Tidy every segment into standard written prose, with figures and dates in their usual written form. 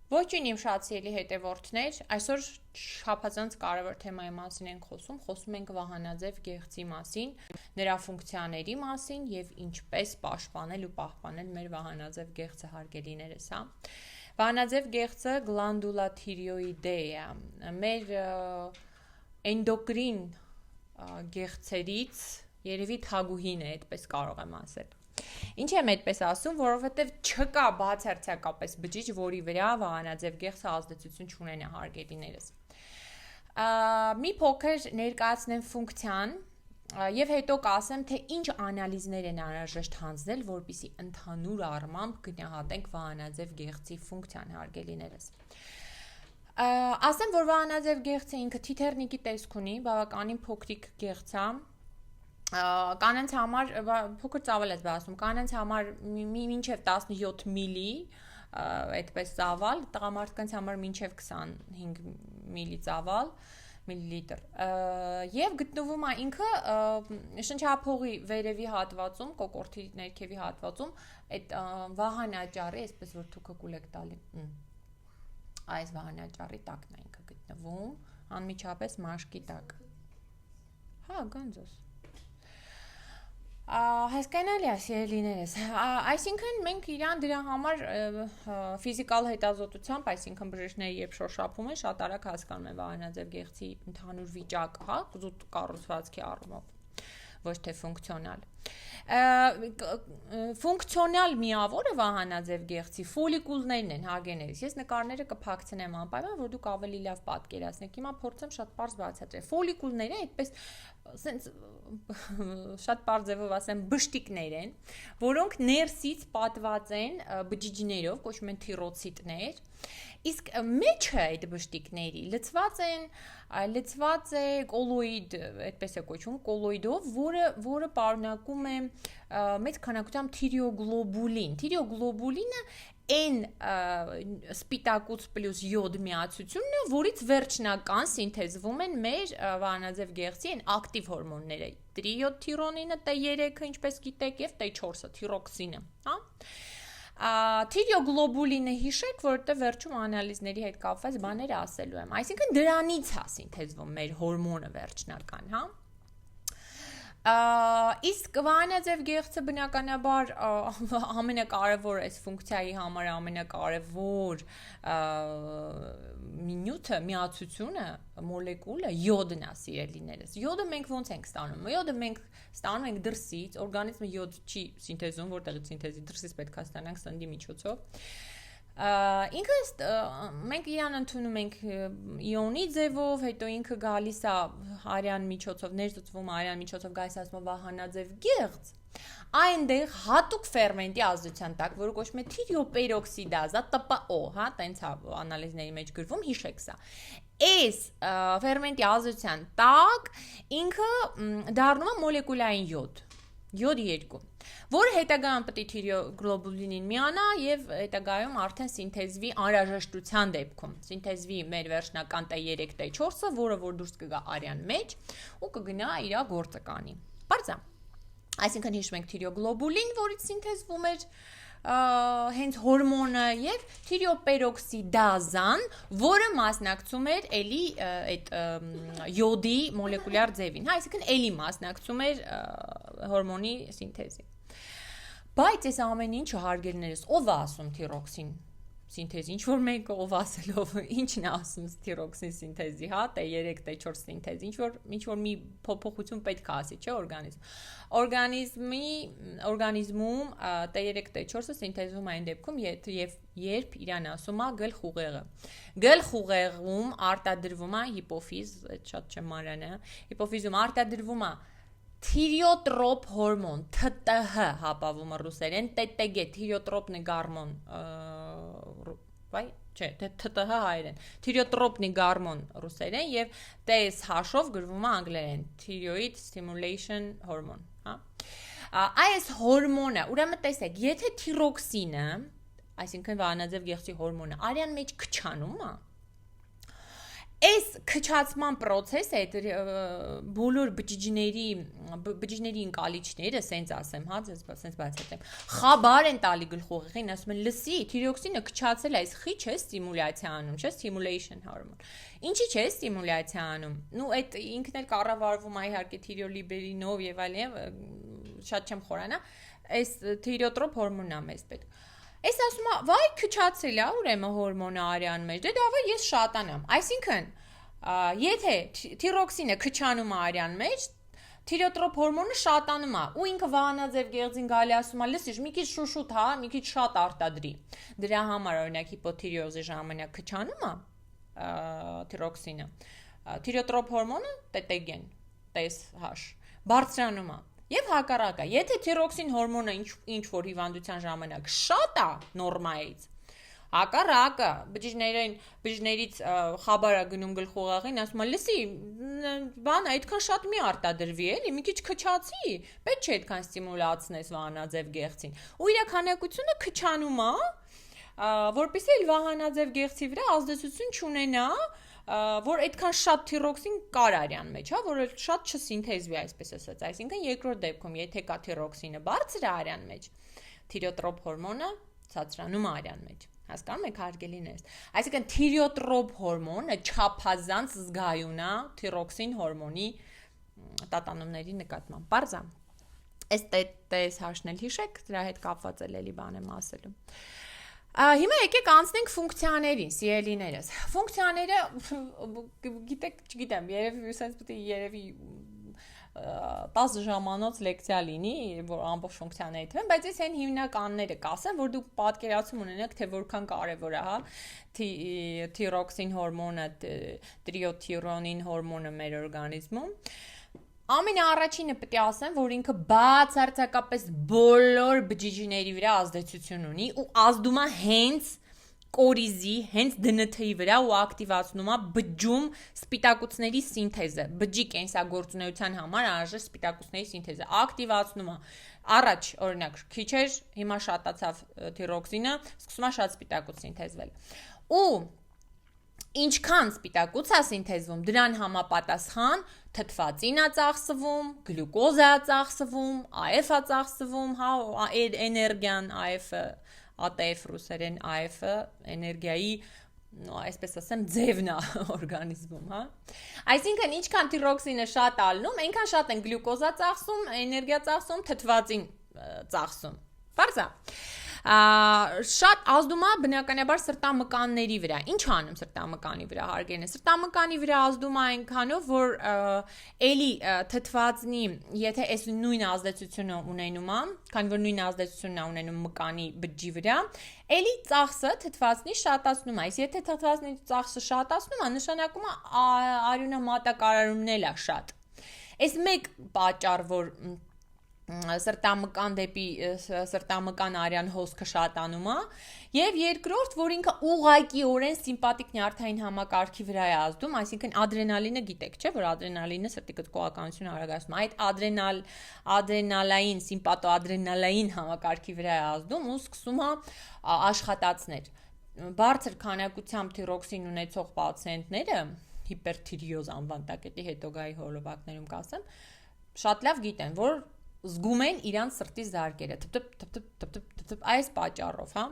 Ոչինչ իմ շատ սիրելի հետևորդներ, այսօր շաբաթանց կարևոր թեմայի մասին ենք խոսում ենք վահանաձև գեղձի մասին, նրա ֆունկցիաների մասին եւ ինչպես պաշտպանել ու պահպանել մեր վահանաձև գեղձը հարգելիներս, հա։ Վահանաձև գեղձը գլանդուլա թիրոիդեա, մեր էնդոկրին գեղձերից երևի թագուհին է, այդպես կարող եմ ասել։ Ինչ եմ այդպես ասում, որովհետև չկա բացարձակապես բջիջ, որի վրա վահանաձև գեղձը ազդեցություն չունենա հարգելիներս։ Մի փոքր ներկայացնեմ ֆունկցիան եւ հետո կասեմ, թե ինչ անալիզներ են անհրաժեշտ հանձնել, որպեսզի ընդհանուր առմամբ գնահատենք վահանաձև գեղձի ֆունկցիան հարգելիներս։ Ասեմ, որ վահանաձև գեղձը ինքը թիթեռնիկի տեսք ունի, բավականին փոքրիկ գեղձ է։ Կանանց համար փոքր ծավալ ես ասում, կանանց համար մինչև 17 միլի, այդպես ծավալ, տղամարդկանց համար մինչև 25 միլի ծավալ, միլիլիտր, եւ գտնվում է ինքը շնչափողի վերևի հատվածում, կոկորդի ներքևի հատվածում, այդ վահանաճառի, այսպես որ թուքը կուլեք տալի, այս վահանաճառի տակն է ինքը գտնվում, անմիջապես մաշկի տակ։ Հա, գանձոս։ Հասկանալի է, սիրելիներս, այսինքն մենք իրան դրա համար ֆիզիկալ հետազոտությամբ, այսինքն բժիշկները երբ շոշափում են, շատ արագ հասկանում են վահանաձև գեղձի ընդհանուր վիճակը, հա, զուտ կառուցվածքի առումով, ոչ թե ֆունկցիոնալ։ Ֆունկցիոնալ միավորը վահանաձև գեղձի ֆոլիկուլներն են, հարգելիներս։ Ես նկարները կփակցնեմ անպայման, որ դուք ավելի լավ պատկերացնեք։ Հիմա փորձեմ շատ պարզ բացատրել։ Ֆոլիկուլները այդպես սենց շատ պարզ ձևով ասեմ բշտիկներ են, որոնք ներսից պատված են բջիջներով, կոչվում են թիրոցիտներ, իսկ մեջը այդ բշտիկների լցված է կոլոիդ, այդպես է կոչվում, կոլոիդով, որը պարունակում է մեծ քանակությամբ թիրիոգլոբուլին։ Թիրիոգլոբուլինը N սպիտակուց պլյուս յոդ միացությունն է, որից վերջնական սինթեզվում են մեր վահանաձև գեղձի են ակտիվ հորմոնները՝ տրիիոդթիրոնինը, T3-ը, ինչպես գիտեք, եւ T4-ը, թիրոքսինը, հա։ Թիրիոգլոբուլինը հիշեք, որովհետեւ վերջում անալիզների հետ կապված բաներ ասելու եմ։ Այսինքն դրանից է սինթեզվում մեր հորմոնը վերջնական, հա։ Իսկ վահանաձև գեղձը բնականաբար ամենակարևոր այս ֆունկցիայի համար ամենակարևոր նյութը, միացությունը, մոլեկուլը յոդն է, սիրելիներս։ Յոդը մենք ոնց ենք ստանում։ Յոդը մենք ստանում ենք դրսից, օրգանիզմը յոդ չի սինթեզում, որտեղից սինթեզի դրսից պետք է ստանանք սննդի միջոցով։ Ինքը մենք իրան ընդունում ենք իոնի ձևով, հետո ինքը գալիս է արյան միջոցով, ներծծվում արյան միջոցով գալիս ասում վահանաձև գեղձ, այնտեղ հատուկ ֆերմենտի ազդեցության տակ, որը կոչվում է թիրիոպերօքսիդազա, ՏՊՕ, հա, տենց է անալիզների մեջ գրվում, հիշեք սա։ Այս ֆերմենտի ազդեցության տակ ինքը դառնում է մոլեկուլային յոդ, յոդ 2, որը հետագայում պետք է թիրիոգլոբուլինին միանա եւ հետագայում արդեն սինթեզվի անհրաժեշտության դեպքում սինթեզվի մեր վերջնական T3, T4-ը, որը որ դուրս կգա արյան մեջ ու կգնա իր գործը կանի։ Բարձա։ Այսինքն հիշում ենք թիրիոգլոբուլին, որից սինթեզվում էր հենց հորմոնը եւ թիրիոպերօքսիդազան, որը մասնակցում էր էլի այդ յոդի մոլեկուլյար ձևին, հա, այսինքն էլի մասնակցում էր հորմոնի սինթեզին։ Բայց այս ամեն ինչը հարգելիներս, ով է ասում թիրոքսին սինթեզի, ինչ որ մեկը ով ասելով, ինչն է ասում թիրոքսին սինթեզի, հա, T3, T4 սինթեզ, ինչ որ մի փոփոխություն պետք է ասի, չէ, օրգանիզմում T3, T4-ը սինթեզվում այն դեպքում, երբ իրան ասում է գլխուղեղը։ Գլխուղեղում արտադրվում է հիպոֆիզ, այդ շատ չէ մանրանը, հիպոֆիզում արտադրվում է թիրիոտրոպ հորմոն, ԹՏՀ հապավումը ռուսերեն, ՏՏԳ, թիրիոտրոպնի գարմոն, վայ, չէ, ԹՏՀ հայերեն, թիրիոտրոպնի գարմոն ռուսերեն եւ TSH-ով գրվում է անգլերեն, Thyroid Stimulation Hormone, հա։ Այս հորմոնը, ուրեմն տեսեք, եթե թիրոքսինը, այսինքն վահանաձև գեղձի հորմոնը, արյան մեջ քչանում է, Այս քչացման process-ը այդ բոլոր բջիջների ընկալիչները, սենց ասեմ, հա, սենց բացատրեմ, խաբար են տալի գլխուղեղին, ասում են, լսի, թիրոքսինը քչացել է, այս խի չէ ստիմուլյացիա անում, չէ, stimulation hormone։ Ինչի՞ չէ ստիմուլյացիա անում։ Նու այդ ինքն էլ կառավարվում է իհարկե թիրիոլիբերինով եւ այլն, շատ չեմ խորանա, այս թիրիոտրոպ հորմոնն է մեզ պետք։ Այս ասում է, վայ քչացել է, ուրեմն հորմոնը արյան մեջ։ Դե դավա ես շատանամ։ Այսինքն, եթե թիրոքսինը քչանում է արյան մեջ, թիրիոտրոպ հորմոնը շատանում է, ու ինքը վահանաձև գեղձին գալի ասում է, լսիր, մի քիչ շուշուտ, հա, մի քիչ շատ արտադրի։ Դրա համար օրինակ հիպոթիրեոզի ժամանակ քչանում է թիրոքսինը։ Թիրիոտրոպ հորմոնը տետեգեն, TSH, բարձրանում է։ Եվ հակառակը, եթե թիրոքսին հորմոնը ինչ որ հիվանդության ժամանակ շատ է նորմայից, հակառակը բջիջներից խաբարա գնում գլխուղեղին, ասում է, լսի, բան այդքան շատ մի արտադրվի, էլի, մի քիչ քչացի, պետք չէ այդքան ստիմուլացնես վահանաձև գեղձին։ Ու իր քանակությունը քչանում է, որպեսզի էլ վահանաձև գեղձի վրա ազդեցություն չունենա, որ այդքան շատ թիրոքսին կար արյան մեջ, հա, որ շատ չսինթեզվի, այսպես ասած, այսինքն երկրորդ դեպքում, եթե կա թիրոքսինը բարձր է արյան մեջ, թիրիոտրոպ հորմոնը ցածրանում է արյան մեջ։ Հասկանում եք, հարգելիներս։ Այսինքն թիրիոտրոպ հորմոնը չափազանց զգայուն է թիրոքսին հորմոնի տատանումների նկատմամբ։ Պարզ է։ Այս TSH-ն էլ հիշեք, դրա հետ կապված էլի բան եմ ասելու։ Հիմա եկեք անցնենք ֆունկցիաներին, սիրելիներս։ Ֆունկցիաները, գիտեք, չգիտեմ, երևի 10 ժամանոց լեկցիա լինի, որ ամբողջ ֆունկցիաների թվեն, բայց ես այն հիմնականները կասեմ, որ դուք պատկերացում ունենաք, թե որքան կարևոր է, հա, թիրոքսին հորմոնը, տրիոթիրոնին հորմոնը մեր օրգանիզմում։ Ամենաառաջինը պետք է ասեմ, որ ինքը բացարձակապես բոլոր բջիջների վրա ազդեցություն ունի ու ազդում է հենց կորիզի, հենց DNT-ի վրա ու ակտիվացնում է բջում սպիտակուցների սինթեզը, բջջի կենսագործունեության համար անհրաժեշտ սպիտակուցների սինթեզը ակտիվացնում է։ Առաջ, օրինակ, քիչ էր, հիմա շատացավ թիրոքսինը, սկսում է շատ սպիտակուց սինթեզվել։ Ու ինչքան սպիտակուց է սինթեզվում, դրան համապատասխան թթվածին է ծախսվում, գլյուկոզա է ծախսվում, AF-ը ծախսվում, հա, էներգիան AF-ը, ATF ռուսերեն AF-ը էներգիայի, այսպես ասեմ, ձևն է օրգանիզմում, հա։ Այսինքն ինչքան թիրոքսինը շատ ալնում, այնքան շատ են գլյուկոզա ծախսում, էներգիա ծախսում, թթվածին ծախսում։ Պարզ է։ Շատ ազդում է բնականաբար սրտամկանների վրա։ Ինչ անում սրտամկանի վրա, հարգելին։ Սրտամկանի վրա ազդում է այնքանով, որ էլի թթվածնի, եթե այս նույն ազդեցությունը ունենում է, քանի որ նույն ազդեցությունն է ունենում մկանի բջջի վրա, էլի ծախսը թթվածնի շատացնում է։ Եթե թթվածնի ծախսը շատացնում է, նշանակում է արյունամատակարարումն էլ է շատ։ Այս մեկ պատճառ, որ սրտամկան դեպի սրտամկան արյան հոսքը շատանում է, եւ երկրորդ, որ ինքը ուղղակիորեն սիմպաթիկ նյարդային համակարգի վրա է ազդում, այսինքն ադրենալինը գիտեք, չէ՞, որ ադրենալինը սրտի գծկողականությունը արագացնում է, այդ ադրենալային, սիմպաթոադրենալային համակարգի վրա է ազդում ու սկսում է աշխատացնել։ Բարձր քանակությամբ թիրոքսին ունեցող պացիենտները, հիպերթիրիոզ անվան տակետի հետոգայի հոլովակներում կասեմ, շատ լավ գիտեն, որ զգում են իրանց սրտի զարկերը, թփթփ այս պատճառով, հա։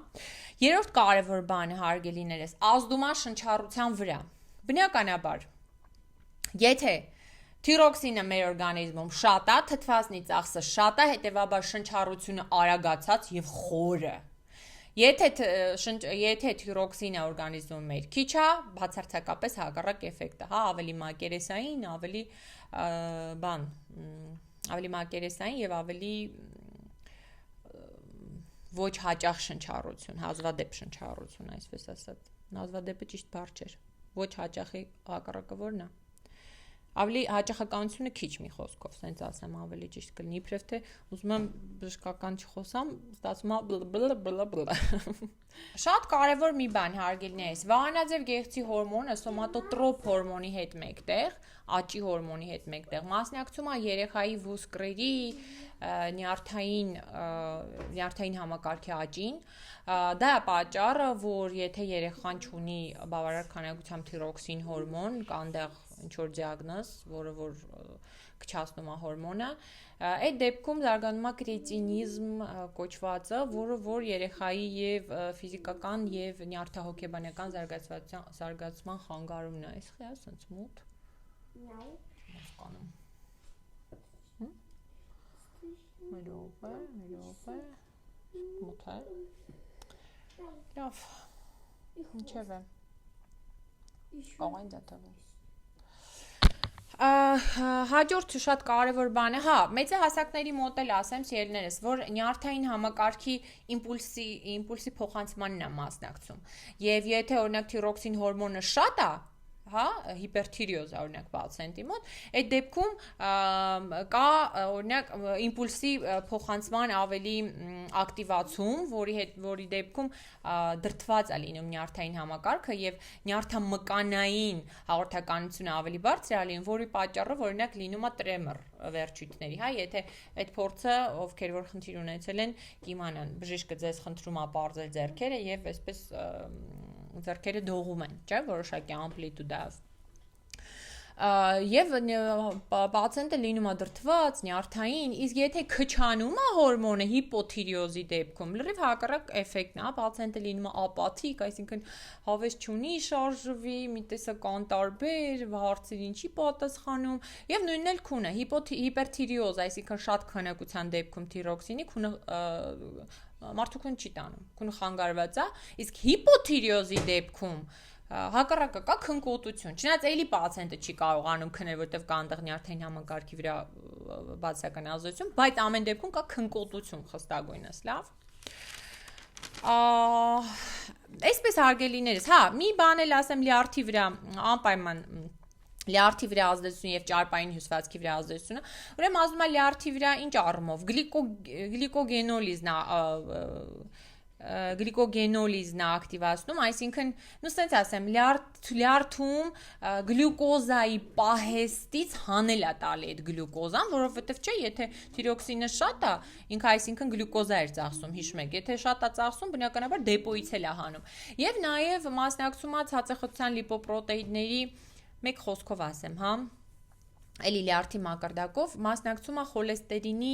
Երրորդ կարևոր բանը, հարգելիներս, ազդում է շնչառության վրա։ Բնականաբար, եթե թիրոքսինը մեր օրգանիզմում շատ է, թթվածնի ծախսը շատ է, հետևաբար շնչառությունը արագացած եւ խորը։ Եթե թիրոքսինը օրգանիզմում մեր քիչ է, բացարձակապես հակառակ էֆեկտը, հա, ավելի մակերեսային, ավելի մակերեսային եւ ավելի ոչ հաճախ շնչառություն, հազվադեպ շնչառություն, այսպես ասած։ Հազվադեպը ճիշտ բառ չէր։ Ոչ հաճախի հակառակը որն է։ Ավելի հաճախականությունը քիչ մի խոսքով, ասենց ասեմ, ավելի ճիշտ կլինի, իբրև թե ուզում եմ բժշկական չխոսամ, ստացվում է Շատ կարևոր մի բան, հարգելիներս, վահանաձև գեղձի հորմոնը սոմատոտրոպ հորմոնի հետ մեկտեղ, աճի հորմոնի հետ մեկտեղ մասնակցում է երեխայի վուսկրերի նյարդային համակարգի աճին, դա է պատճառը, որ եթե երեխան չունի բավարար քանակությամբ թիրոքսին հորմոն, կան դեղ ինչ-որ դիագնոզ, որը որ քչացնում է հորմոնը, այդ դեպքում զարգանում է կրետինիզմ կոչվածը, որը որ երեխայի եւ ֆիզիկական եւ նյարդահոգեբանական զարգացման խանգարումն է, իսկ է ասենց մոտ։ Հասկանում։ Մերոպե, մոտ է։ Լավ։ Ինչև է։ Կողեն դատավը։ Հաջորդ շատ կարևոր բան է, մեծահասակների մոտ էլ ասեմ, սիրելիներս, որ նյարդային համակարգի իմպուլսի փոխանցմանն է մասնակցում։ Եվ եթե օրինակ թիրոքսին հորմոնը շատ է, հիպերթիրիոզ օրինակ պացիենտի մոտ, այդ դեպքում կա օրինակ իմպուլսի փոխանցման ավելի ակտիվացում, որի դեպքում դրդված է լինում նյարդային համակարգը եւ նյարդամկանային հաղորդականությունը ավելի բարձր է լինում, որի պատճառով օրինակ լինում է տրեմոր վերջույթների, եթե այդ փորձը ովքեր որ խնդիր ունեցել են, կիմանան, բժիշկը ձեզ խնդրում է պարզել ձեռքերը եւ այսպես ձեռքերը դողում են, չէ՞, որոշակի ամպլիտուդով։ Եվ պացիենտը լինում է դրդված, նյարդային, իսկ եթե քչանում է հորմոնը հիպոթիրիոզի դեպքում, լրիվ հակառակ էֆեկտն է, պացիենտը լինում է ապաթիկ, այսինքն հավես չունի շարժվի, մի տեսակ անտարբեր, հարցերին չի պատասխանում, եւ նույնն էլ քունը, հիպերթիրիոզ, այսինքն շատ քանակության դեպքում թիրոքսինի քունը մարդու քուն չի տանում, քունը խանգարված է, իսկ հիպոթիրիոզի դեպքում հակառակը կա քնկոտություն։ Չնայած էլի պացիենտը չի կարողանում քնել, որտեղ կա այնտեղ նյարդային համակարգի վրա բացասական ազդեցություն, բայց ամեն դեպքում կա քնկոտություն խստագույնս, լավ։ Այսպես հարգելիներս, մի բան էլ ասեմ լյարդի վրա անպայման լյարդի վրա ազդեցություն եւ ճարպային հյուսվածքի վրա ազդեցությունը, ուրեմն ասում եմ լյարդի վրա ինչ առումով գլիկոգենոլիզն է ակտիվացնում, այսինքն, նույնիսկ ասեմ, լյարդում գլյուկոզայի պահեստից հանել է տալի այդ գլյուկոզան, որովհետև չէ, եթե թիրոքսինը շատ է, ինքը այսինքն գլյուկոզա էր ծախսում, հիշում եք, եթե շատ է ծախսում, բնականաբար դեպոից էլ է հանում։ Եվ նաև մասնակցում է ցածրախտության լիպոպրոտեիդների մեկ խոսքով ասեմ, էլի լյարդի մակարդակով մասնակցում է խոլեստերինի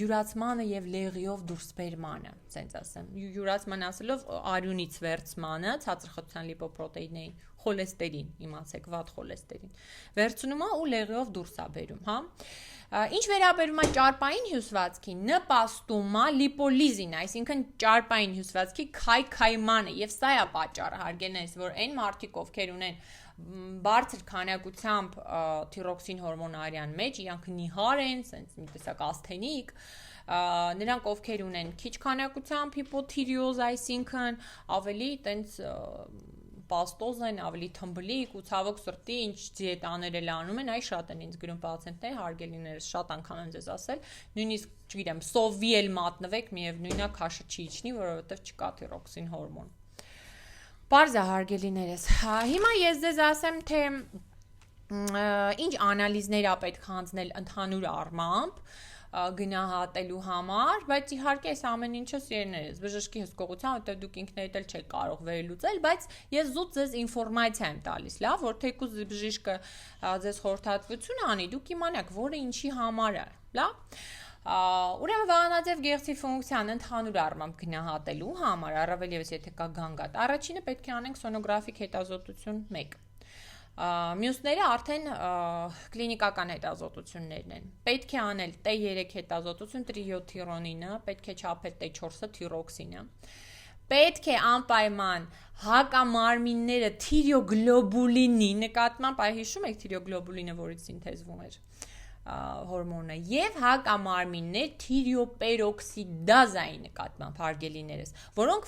յուրացմանը եւ լեղիով դուրսբերմանը, ասենց ասեմ, յուրացման ասելով արյունից վերցմանը, ցածրախտության լիպոպրոտեինների խոլեստերին, իմացեք, վատ խոլեստերին, վերցնում է ու լեղիով դուրս է բերում, Ինչ վերաբերում է ճարպային հյուսվածքին, նպաստում է լիպոլիզին, այսինքն ճարպային հյուսվածքի քայքայմանը, եւ սա է պատճառը, հարգելիներս, որ այն մարդիկ, ովքեր ունեն բարձր քանակությամբ թիրոքսին հորմոն արյան մեջ, իրանք նիհար են, sense մի տեսակ ասթենիկ, նրանք ովքեր ունեն քիչ քանակությամբ հիպոթիրիոզ, այսինքն ավելի տենց պաստոզ են, ավելի թմբլիկ ու ցավոք սրտի ինչ դիետաներ էլ անում են, այ շատ են ինձ գրում պացիենտներ, հարգելիներս, շատ անգամ եմ ձեզ ասել, նույնիսկ, չգիտեմ, սովի էլ մատնվեք, միևնույնն է, քաշը չի իջնի, որովհետև չկա թիրոքսին հորմոն։ Պարզ է, հարգելիներս, հիմա ես ձեզ ասեմ, թե ինչ անալիզներ է պետք հանձնել ընդհանուր առմամբ գնահատելու համար, բայց իհարկե այս ամեն ինչը սիրելիներս բժշկի հսկողության, որտեղ դուք ինքներդ էլ չեք կարող վերլուծել, բայց ես զուտ ձեզ ինֆորմացիա եմ տալիս, լավ, որ թեկուզ բժիշկը ձեզ խորհրդատվություն անի, դուք իմանաք, որը ինչի համար է, լավ։ Ուրեմն վահանաձև գեղձի ֆունկցիան ընդհանուր առմամբ գնահատելու համար, առավել ևս եթե կա գանգատ, առաջինը պետք է անենք սոնոգրաֆիկ հետազոտություն 1։ Մյուսները արդեն կլինիկական հետազոտություններն են։ Պետք է անել T3 հետազոտություն տրիոթիրոնինը, պետք է չափել T4-ը թիրոքսինը։ Պետք է անպայման հակամարմինները թիրիոգլոբուլինի նկատմամբ, այ հիշում եք թիրիոգլոբուլինը, որից սինթեզվում էր։ հորմոնը եւ հակամարմիններ թիրիոպերօքսիդազայի նկատմամբ հարգելիներս, որոնք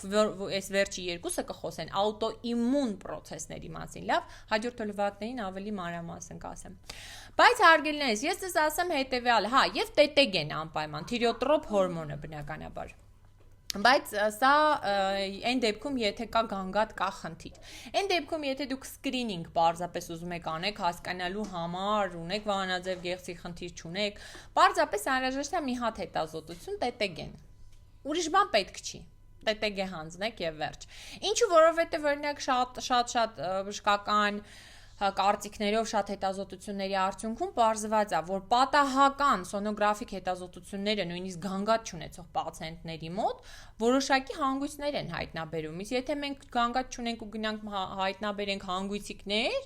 այս վերջի երկուսը կխոսեն աուտոիմուն process-ների մասին, լավ, հաջորդ հոլովակներին ավելի մանրամասն կասեմ։ Բայց հարգելիներս, ես ձեզ ասեմ հետեւյալը, հա, եւ տետեգեն անպայման, թիրիոտրոպ հորմոնը բնականաբար։ Բայց սա այն դեպքում, եթե կա գանգատ, կա խնդիր։ Այն դեպքում, եթե դուք սկրինինգ պարզապես ուզում եք անեք, հասկանալու համար, ունեք վահանաձև գեղձի խնդիր չունեք, պարզապես անհրաժեշտ է մի հատ հետազոտություն տետեգեն։ Ուրիշ բան պետք չի։ Տետեգե հանձնեք եւ վերջ։ Ինչու, որովհետեւ օրինակ շատ բժշկական կարծիքներով շատ հետազոտությունների արդյունքում պարզված է, որ պատահական սոնոգրաֆիկ հետազոտությունները նույնիսկ գանգատ չունեցող պացիենտների մոտ որոշակի հանգույցներ են հայտնաբերում։ Իսկ եթե մենք գանգատ չունենք ու գնանք հայտնաբերենք հանգույցիկներ,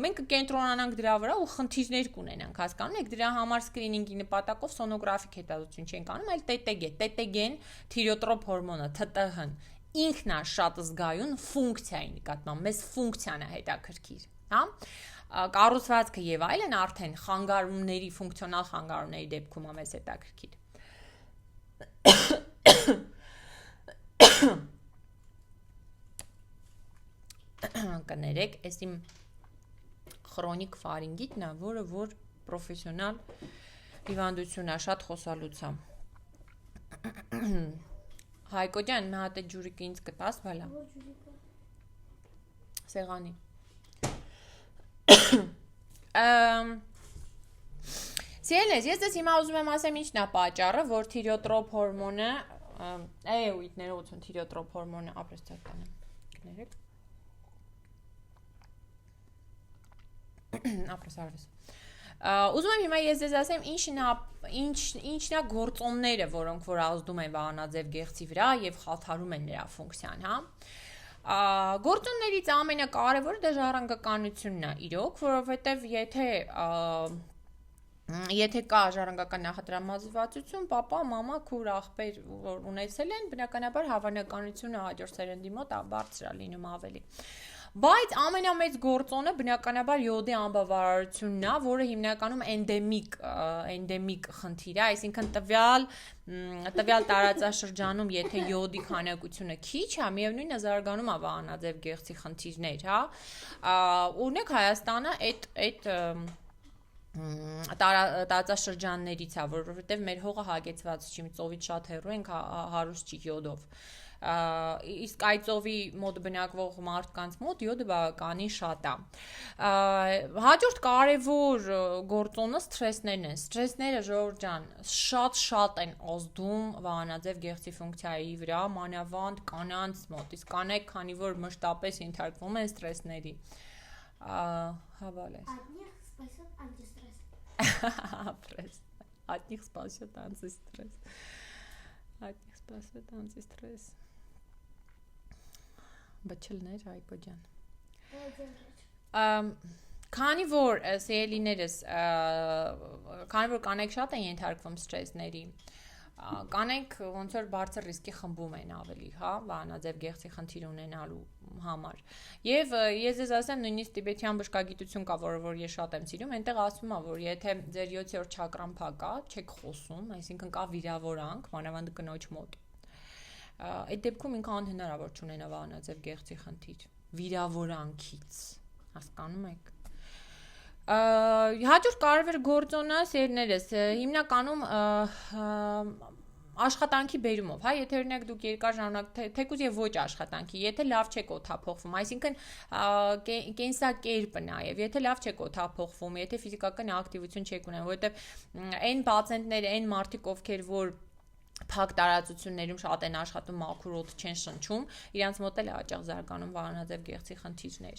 մենք կկենտրոնանանք դրա վրա ու խնդիրներ կունենանք, հասկանում եք, դրա համար սկրինինգի նպատակով սոնոգրաֆիկ հետազոտություն չենք անում, այլ տետեգեն, թիրիոտրոպ հորմոնը, ԹՏՀ-ն ինքն է շատ զգայուն ֆունկցիայի նկատմամբ, մեզ ֆունկցիան է հետաքրքիր, հա? Կառուցվածքը եւ այլն արդեն խանգարումների, ֆունկցիոնալ խանգարումների դեպքում է մեզ հետաքրքիր։ Կներեք, այս իմ քրոնիկ ֆարինգիտն է, որը որ պրոֆեսիոնալ հիվանդություն է, շատ խոսալուց է։ Հայկո ջան, մի հատ է ջուրիկը ինձ կտաս, բալա։ Սեղանի։ Սիրելիներ, ես ձեզ հիմա ուզում եմ ասեմ ինչն է պատճառը, որ թիրիոտրոպ հորմոնը, ուիտներություն թիրիոտրոպ հորմոնը ապրեսցակ տանեմ։ Կներեք։ Ապրեսարվես։ Ուզում եմ հիմա ես ձեզ ասեմ ինչն է գործոնները, որոնք որ ազդում են վահանաձև գեղձի վրա եւ խաթարում են նրա ֆունկցիան, հա։ Գործոններից ամենակարևորը դա ժառանգականությունն է, իրոք, որովհետեւ եթե կա ժառանգական նախատրամադրվածություն, պապա, մամա, քուր, աղբեր որ ունեցել են, բնականաբար հավանականությունը հաջորդ սերնդի մոտ բարձր է լինում ավելի։ Բայց ամենամեծ գործոնը բնականաբար յոդի անբավարարությունն է, որը հիմնականում էնդեմիկ խնդիր է, այսինքն տվյալ տարածաշրջանում, եթե յոդի քանակությունը քիչ է, միևնույնն է զարգանում է վահանաձև գեղձի խնդիրներ, հա։ Օրինակ Հայաստանը այդ տարածաշրջաններից է, որովհետև մեր հողը հագեցված չի, ծովից շատ հեռու ենք, հարուստ չի յոդով։ Իսկ այդ ծովի մոտ բնակվող մարդկանց մոտ յոդը բավականին շատ է։ Հաջորդ կարևոր գործոնը սթրեսներն են։ Սթրեսները, ժողովուրդ ջան, շատ են ազդում վահանաձև գեղձի ֆունկցիայի վրա, մանավանդ կանանց մոտ։ Իսկ կանայք, քանի որ մշտապես ենթարկվում են սթրեսների, հա բալես։ От них спасет антистресс. Բջջլներ Հայկո ջան։ Քանի որ սիրելիներս, քանի որ կանայք շատ են ենթարկվում սթրեսների, կանայք ոնց որ բարձր ռիսկի խմբում են ավելի, հա, վահանաձև գեղձի խնդիր ունենալու համար։ Եվ ես ձեզ ասեմ, նույնիսկ տիբեթյան բժշկագիտություն կա, որ ես շատ եմ սիրում, այնտեղ ասվում է, որ եթե ձեր 7-րդ չակրան փակ է, չեք խոսում, այսինքն կա վիրավորանք, մանավանդ կնոջ մոտ։ Այդ դեպքում ինքը անհնարավոր չունենա վահանաձև գեղձի խնդիր վիրավորանքից, հասկանում եք։ Հաջորդ կարևոր գործոնը սերներս հիմնականում աշխատանքի բերումով, հա, եթե օրինակ դուք երկար ժամանակ թեկուզ եւ ոչ աշխատանքի, եթե լավ չեք օդափոխվում, այսինքն կենսակերպը նաեւ, եթե լավ չեք օդափոխվում, եթե ֆիզիկական ակտիվություն չեք ունենում, որովհետեւ այն պացիենտները, այն մարդիկ, ովքեր որ փակ տարածություններում շատ են աշխատում, մաքուր օդ չեն շնչում, իրանց մոտ էլ է հաճախ զարգանում վահանաձև գեղձի խնդիրներ։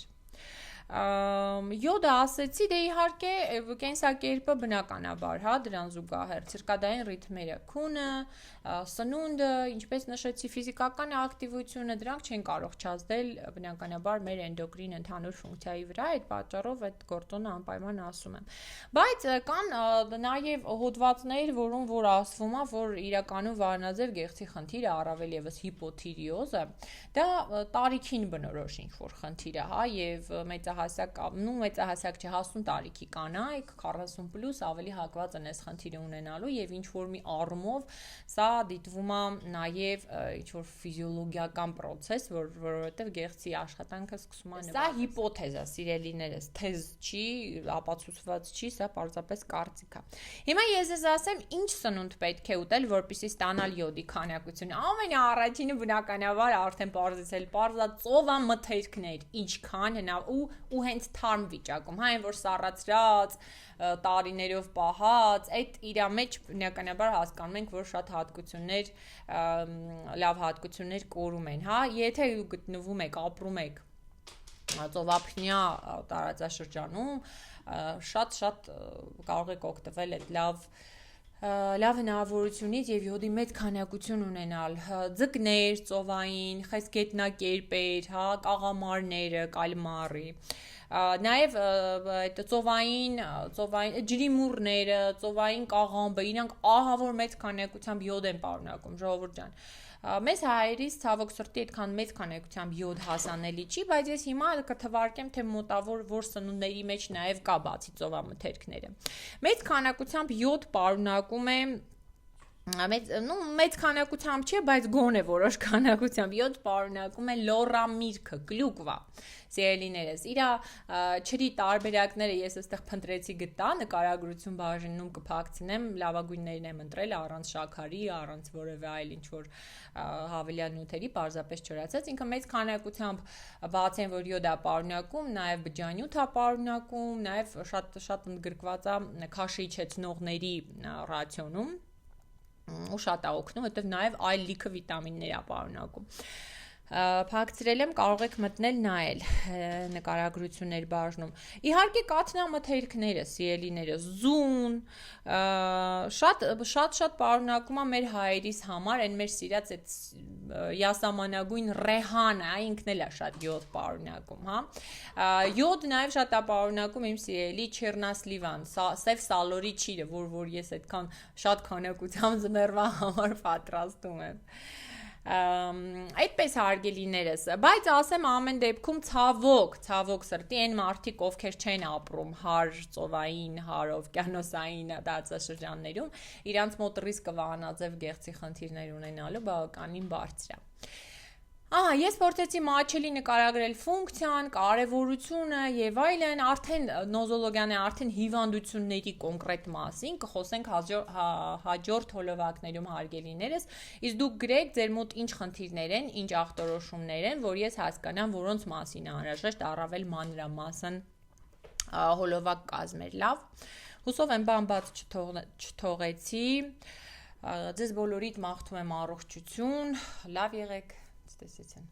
Յոդը ասեցի, դե իհարկե կենսակերպը բնականաբար, հա, դրան զուգահեռ ցիրկադային ռիթմերը, քունը, սնունդը, ինչպես նշեցի, ֆիզիկական ակտիվությունը, դրանք չեն կարող չազդել բնականաբար մեր էնդոկրին ընդհանուր ֆունկցիայի վրա, այդ պատճառով այդ գործոնը անպայման ասում եմ։ Բայց կան նաև հոդվածներ, որոնց որ ասվում է, որ իրականում վահանաձև գեղձի խնդիրը, առավել եւս հիպոթիրիոզը, դա տարիքին բնորոշ ինչ-որ խնդիր է, հա, եւ մեծ մեծահասակ, մեծահասակ չէ, հասուն տարիքի կանայք, 40+ ավելի հակված են այս խնդիրը ունենալու եւ ինչ որ մի առումով սա դիտվում է նաեւ ինչ որ ֆիզիոլոգիական process, որովհետեւ գեղձի աշխատանքը սկսում է նվազել։ Սա հիպոթեզ է, սիրելիներս, թեզ չի, ապացուցված չի, սա պարզապես կարծիք է։ Հիմա ես ձեզ ասեմ, ինչ սնունդ պետք է ուտել, որպեսզի ստանալ յոդի քանակությունը։ Ամենաառաջինը բնականաբար արդեն պարզեցել, պարզա ծովամթերքներ, ինչքան հնավ ու հենց թարմ վիճակում, հա, այն որ սառացրած, տարիներով պահած, այդ իր մեջ բնականաբար հասկանում ենք, որ շատ հատկություններ, լավ հատկություններ կորում են, հա, եթե գտնվում եք, ապրում եք ծովափնյա տարածաշրջանում, շատ կարող եք օգտվել այդ լավ հնարավորությունից եւ յոդի մեծ քանակություն ունենալ, ձկներ, ծովային, խեցգետնակերպեր, հա, կաղամարները, կալմարի, նաեւ այդ ծովային ջրիմուռները, ծովային կաղամբը, իրանք ահավոր մեծ քանակությամբ յոդ են պարունակում, ժողովուրդ ջան։ Մեզ հայերից ցավոք սրտի այդքան մեծ քանակությամբ յոդ հասանելի չի, բայց ես հիմա կթվարկեմ, թե մոտավոր որ սնունդների մեջ նաև կա բացի ծովամթերքները։ Մեծ քանակությամբ յոդ պարունակում է մեծ քանակությամբ չէ, բայց գոնե որոշ քանակությամբ յոդ պարունակում է լորամիրգը, գլուկվա։ Սիրելիներս, իրա չրի տարբերակները ես այստեղ փնտրեցի գտա, նկարագրություն բաժնում կփակցնեմ, լավագույններն եմ ընտրել առանց շաքարի, առանց որևէ այլ ինչ որ հավելյալ նյութերի, պարզապես չորացած, ինքը մեծ քանակությամբ բացի այն որ յոդ է պարունակում, նաև բջջանյութ է պարունակում, նաև շատ ընդգրկված է քաշի իջեցնողների ռացիոնում ու շատ է օգնում, որտեղ նաև այլ լիքը վիտամիններ է պարունակում։ Փակցրել եմ, կարող եք մտնել նայել նկարագրություններ բաժնում։ Իհարկե կաթնամթերքները, սիրելիները, զուն, շատ պարունակում է մեր հայերիս համար, այն մեր սիրած այդ յասամանագույն ռեհանը, ինքն էլ է շատ յոդ պարունակում, հա։ Յոդ նաև շատ է պարունակում իմ սիրելի չեռնասլիվան, սև սալորի չիրը, որ ես այդքան շատ քանակությամբ ձմեռվա համար պատրաստում եմ։ Այդպես հարգելիներս, բայց ասեմ ամեն դեպքում ցավոք սրտի այն մարդիկ, ովքեր չեն ապրում հար ծովային, հար օվկիանոսային տարածաշրջաններում, իրանց մոտ ռիսկը վահանաձև գեղձի խնդիրներ ունենալու բավականին բարձր է։ Ես փորձեցի մատչելի նկարագրել ֆունկցիան, կարևորությունը եւ այլն, արդեն նոզոլոգիան է, արդեն հիվանդությունների կոնկրետ մասին կխոսենք հաջորդ հոլովակներում հարգելիներս, իսկ դուք գրեք ձեր մոտ ինչ խնդիրներ են, ինչ ախտորոշումներ են, որ ես հասկանամ, որոնց մասին է անհրաժեշտ առավել մանրամասն հոլովակ կազմել, լավ։ Հուսով եմ բան բաց չթողեցի։ Ձեզ բոլորիդ մաղթում եմ առողջություն, լավ եղեք, ցտեսություն։